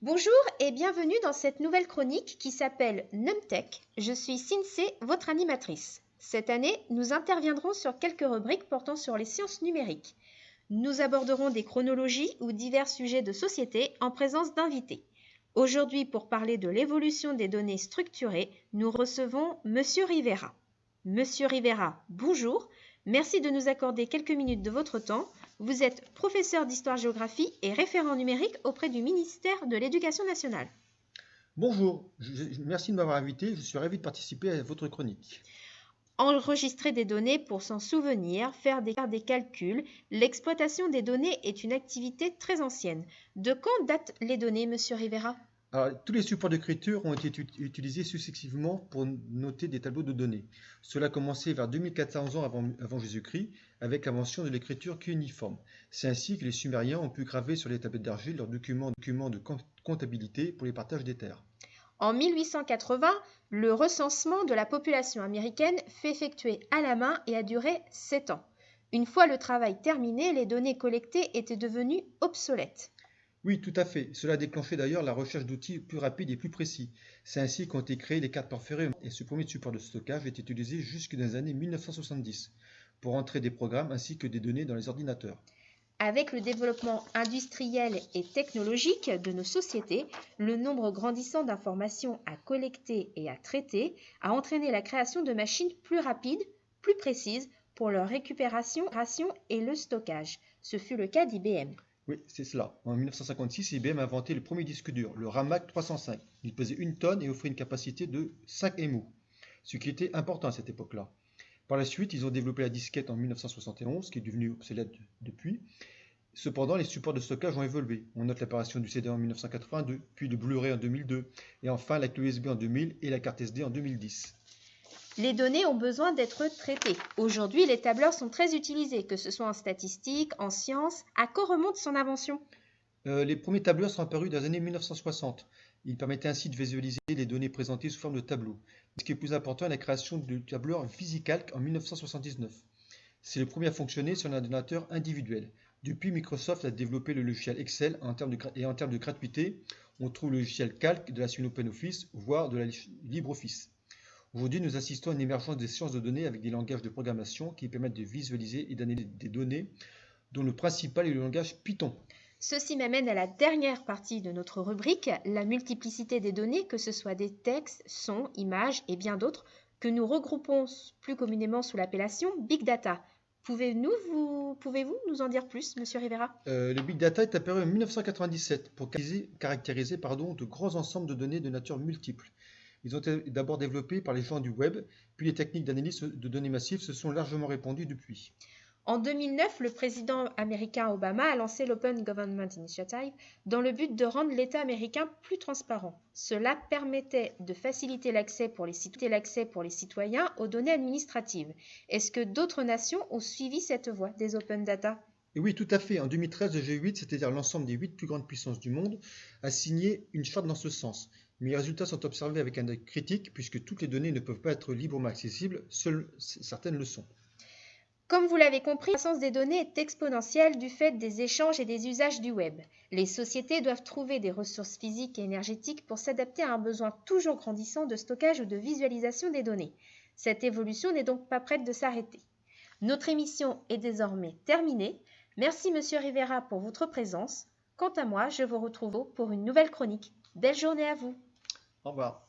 Bonjour et bienvenue dans cette nouvelle chronique qui s'appelle NumTech. Je suis Sinsé, votre animatrice. Cette année, nous interviendrons sur quelques rubriques portant sur les sciences numériques. Nous aborderons des chronologies ou divers sujets de société en présence d'invités. Aujourd'hui, pour parler de l'évolution des données structurées, nous recevons Monsieur Rivera. Monsieur Rivera, bonjour. Merci de nous accorder quelques minutes de votre temps. Vous êtes professeur d'histoire-géographie et référent numérique auprès du ministère de l'Éducation nationale. Bonjour, merci de m'avoir invité, je suis ravi de participer à votre chronique. Enregistrer des données pour s'en souvenir, faire des calculs, l'exploitation des données est une activité très ancienne. De quand datent les données, Monsieur Rivera ? Alors, tous les supports d'écriture ont été utilisés successivement pour noter des tableaux de données. Cela a commencé vers 2400 ans avant Jésus-Christ avec l'invention de l'écriture cunéiforme. C'est ainsi que les Sumériens ont pu graver sur les tablettes d'argile leurs documents de comptabilité pour les partages des terres. En 1880, le recensement de la population américaine fut effectué à la main et a duré 7 ans. Une fois le travail terminé, les données collectées étaient devenues obsolètes. Oui, tout à fait. Cela a déclenché d'ailleurs la recherche d'outils plus rapides et plus précis. C'est ainsi qu'ont été créés les cartes porphyry et ce premier support de stockage est utilisé jusque dans les années 1970 pour entrer des programmes ainsi que des données dans les ordinateurs. Avec le développement industriel et technologique de nos sociétés, le nombre grandissant d'informations à collecter et à traiter a entraîné la création de machines plus rapides, plus précises pour leur récupération et le stockage. Ce fut le cas d'IBM. Oui, c'est cela. En 1956, IBM a inventé le premier disque dur, le Ramac 305. Il pesait 1 tonne et offrait une capacité de 5 MO, ce qui était important à cette époque-là. Par la suite, ils ont développé la disquette en 1971, qui est devenue obsolète depuis. Cependant, les supports de stockage ont évolué. On note l'apparition du CD en 1982, puis le Blu-ray en 2002, et enfin la clé USB en 2000 et la carte SD en 2010. Les données ont besoin d'être traitées. Aujourd'hui, les tableurs sont très utilisés, que ce soit en statistique, en sciences. À quand remonte son invention ? Les premiers tableurs sont apparus dans les années 1960. Ils permettaient ainsi de visualiser les données présentées sous forme de tableaux. Ce qui est plus important est la création du tableur VisiCalc en 1979. C'est le premier à fonctionner sur un ordinateur individuel. Depuis, Microsoft a développé le logiciel Excel en termes de gratuité. On trouve le logiciel Calc de la suite OpenOffice, voire de la LibreOffice. Aujourd'hui, nous assistons à une émergence des sciences de données avec des langages de programmation qui permettent de visualiser et d'analyser des données, dont le principal est le langage Python. Ceci m'amène à la dernière partie de notre rubrique, la multiplicité des données, que ce soit des textes, sons, images et bien d'autres, que nous regroupons plus communément sous l'appellation Big Data. Pouvez-vous nous en dire plus, Monsieur Rivera ? Le Big Data est apparu en 1997 pour caractériser de grands ensembles de données de nature multiple. Ils ont été d'abord développés par les gens du web, puis les techniques d'analyse de données massives se sont largement répandues depuis. En 2009, le président américain Obama a lancé l'Open Government Initiative dans le but de rendre l'État américain plus transparent. Cela permettait de faciliter l'accès pour les citoyens aux données administratives. Est-ce que d'autres nations ont suivi cette voie des Open Data ? Et oui, tout à fait. En 2013, le G8, c'est-à-dire l'ensemble des 8 plus grandes puissances du monde, a signé une charte dans ce sens. Mais les résultats sont observés avec un œil critique puisque toutes les données ne peuvent pas être librement accessibles, seules certaines le sont. Comme vous l'avez compris, la croissance des données est exponentielle du fait des échanges et des usages du web. Les sociétés doivent trouver des ressources physiques et énergétiques pour s'adapter à un besoin toujours grandissant de stockage ou de visualisation des données. Cette évolution n'est donc pas prête de s'arrêter. Notre émission est désormais terminée. Merci Monsieur Rivera pour votre présence. Quant à moi, je vous retrouve pour une nouvelle chronique. Belle journée à vous. Au revoir.